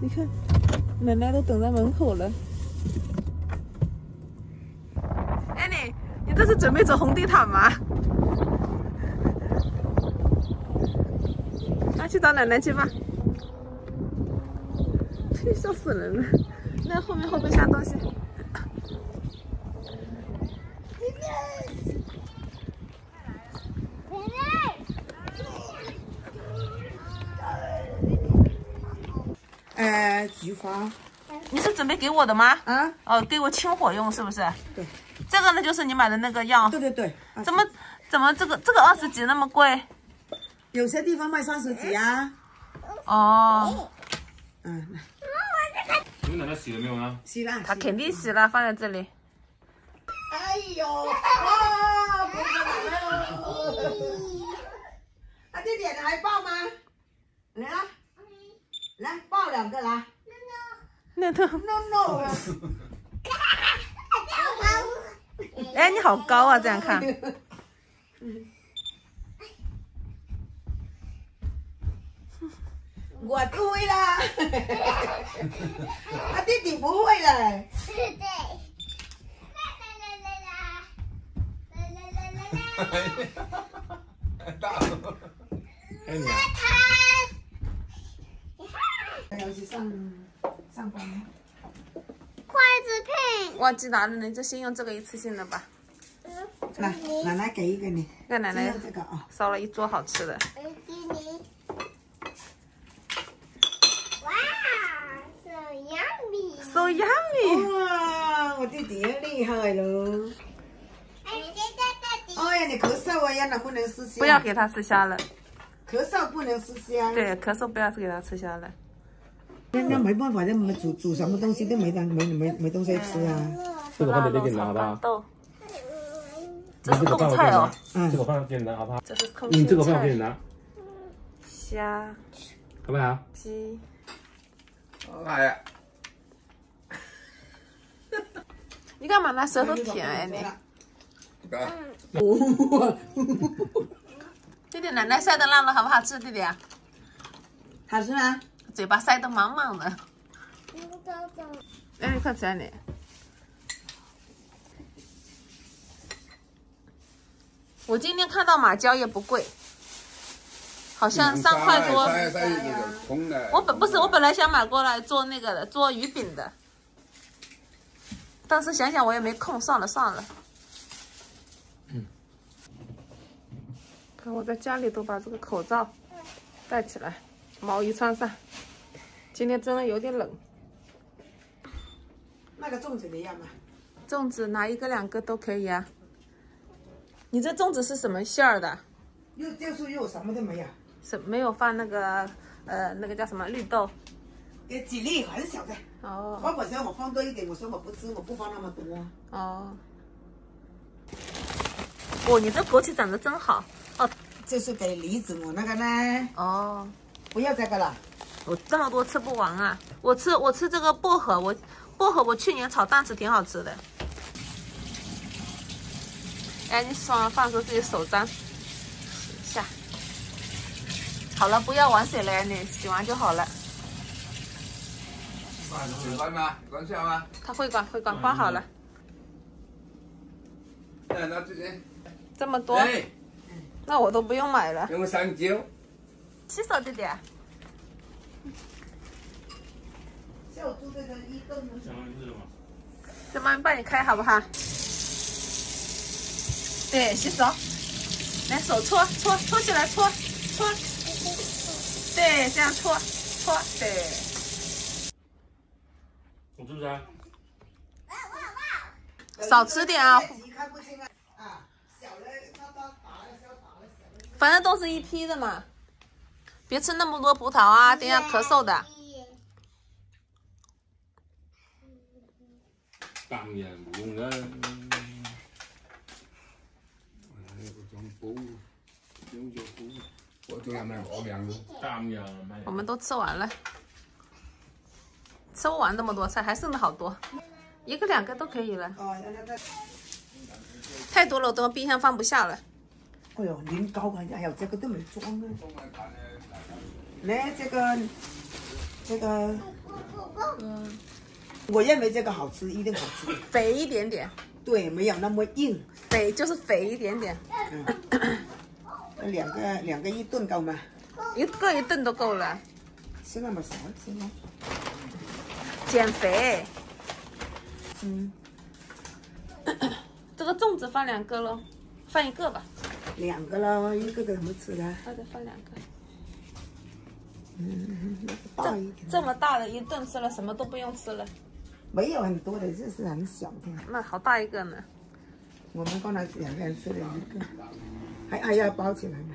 你看，奶奶都等在门口了。哎，你这是准备走红地毯吗？那去找奶奶去吧。笑死人了！那后面会不会下东西？菊花。你是准备给我的吗？啊？哦，给我清火用是不是？对。这个呢，就是你买的那个药。对对对。怎么这个20几那么贵？有些地方卖30几啊。哦。嗯。你奶奶洗了没有呢？洗了。他肯定洗了，放在这里。哎呦！哇！婆婆来了！啊，弟弟，你还抱吗？来啊！来抱2个来。那都 no。哎，你好高啊！这样看。我会啦，啊弟弟不会了。对。大了。哎呀！要去上班。筷子配。忘记拿了，你就先用这个一次性的吧。来，奶奶给一个你。让奶奶这个啊，烧了一桌好吃的。So yummy！ 哇，我弟弟也厉害喽。哎呀，你咳嗽啊，能不能吃虾？不要给他吃虾了。咳嗽不能吃虾。对，咳嗽不要给他吃虾了。那没办法，那么煮什么东西都没东西吃啊。这个放点点好不好？豆。这是贡菜哦。这个放点拿好不好？这是空心菜。这个放点拿。虾。好不好？鸡。哎呀！你干嘛拿舌头舔啊你？弟弟，奶奶晒得烂了，好不好吃？弟弟啊，好吃吗？嘴巴塞得满满的。哎，你快吃啊你！我今天看到马椒也不贵，好像3块多。我本来想买过来做那个的，做鱼饼的。但是想想我也没空，算了。看我在家里都把这个口罩戴起来，毛衣穿上。今天真的有点冷。那个粽子你要吗？粽子拿1个2个都可以啊。你这粽子是什么馅儿的？就是什么都没有。没有放那个那个叫什么绿豆？几粒很小的。哦。我本身我放多一点，我说我不吃，我不放那么多。哦。哦，你这枸杞长得真好。哦。就是给梨子我那个呢。哦。不要这个了。我这么多吃不完啊！我吃这个薄荷，我去年炒蛋吃挺好吃的。哎，你洗完饭时候自己手脏，洗一下。好了，不要玩水了，你洗完就好了。关吗？关下吗？他会关，关好了。那这些这么多，那我都不用买了。用香蕉。洗手弟弟。下午做这个移动呢。这妈咪帮你开好不好？对，洗手，来手搓起来，搓，对，这样搓，对。我是不是？少吃点啊。反正都是一批的嘛，别吃那么多葡萄啊，等下咳嗽的。当然不用了。我们都吃完了，吃不完那么多菜，还剩了好多，1个2个都可以了。太多了，我都冰箱放不下了。哎呦，年糕啊，还有这个都没装呢。来，这个我认为这个好吃，一定好吃。肥一点点。对，没有那么硬。肥就是肥一点点。两个一顿够吗？一顿都够了。吃那么少，吃吗？减肥。嗯。这个粽子放2个咯，放1个吧。2个咯，一个怎么吃的？那再放2个。大一点。这么大的一顿吃了，什么都不用吃了。没有很多的，这是很小的。那好大一个呢。我们刚才2个人吃了1个，还要包起来呢。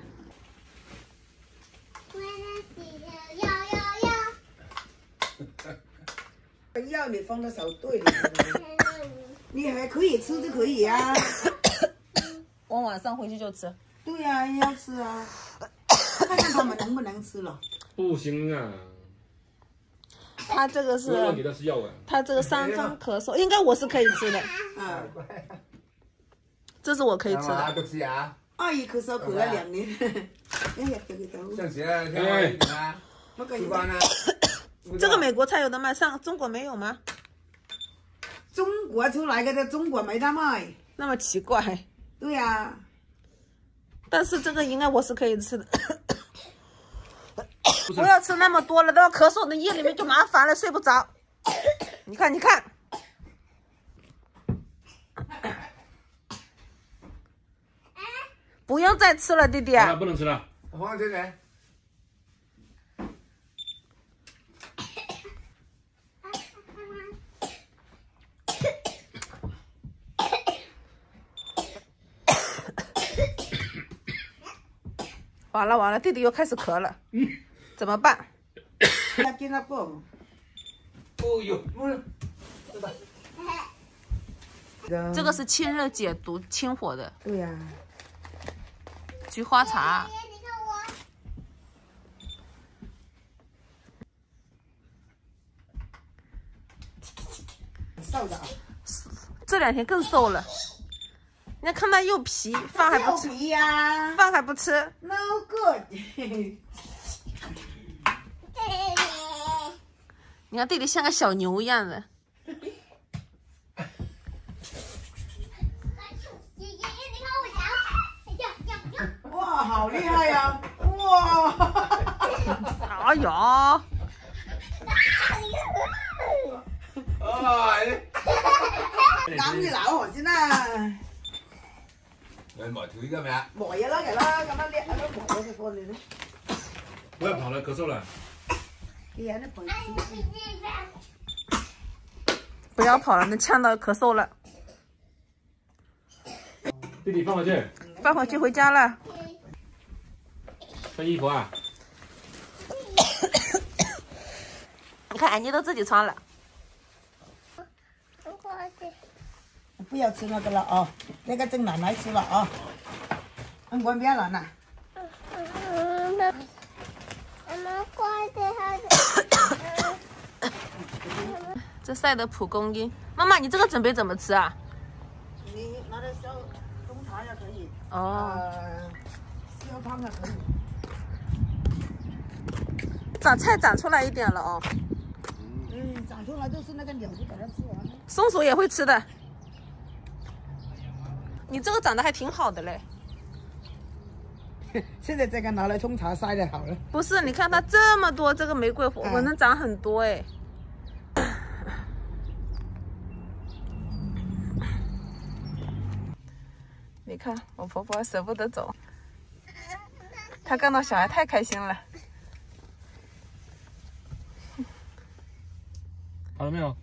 要你放的手对了，你还可以吃就可以呀。我晚上回去就吃。对呀，要吃啊，看看他们能不能吃了。不行啊。他这个是，给他吃药啊。他这个3分咳嗽，应该我是可以吃的。这是我可以吃的。阿姨咳嗽咳了2年，1日就到。上次啊，聽開點啊？煮飯啊？这个美国才有的卖，中国没有吗？中国出来的，中国没得卖。那么奇怪。对呀。但是这个应该我是可以吃的。不要吃那么多了，都要咳嗽，那夜里面就麻烦了，睡不着。你看，你看。不用再吃了，弟弟。不能吃了。放这里。完了，弟弟又开始咳了。怎么办？这个是清热解毒、清火的。对呀。菊花茶。瘦的啊。这2天更瘦了。你看他又皮，饭还不吃。皮呀。饭还不吃。No good。你看弟弟像个小牛一样的。哇，好厉害呀！哇！哎呀！攬住扭我先啦。你磨腿㗎咩啊？磨嘢啦，咁樣叻啊，都磨咗佢過嚟咧。不要跑了，咳嗽了。不要跑了，那呛到咳嗽了。弟弟放回去。放回去回家了。穿衣服啊。你看，你都自己穿了。不要吃那个了哦，那个蒸奶奶吃了哦。我不要了呢。这晒的蒲公英，妈妈，你这个准备怎么吃啊？你拿来烧中茶也可以。哦。烧汤也可以。菜长出来一点了哦。长出来就是那个鸟就把它吃完了。松鼠也会吃的。你这个长得还挺好的嘞。现在这个拿来冲茶晒的好了。不是，你看它这么多，这个玫瑰我能长很多哎。你看我婆婆舍不得走，她看到小孩太开心了。好了没有？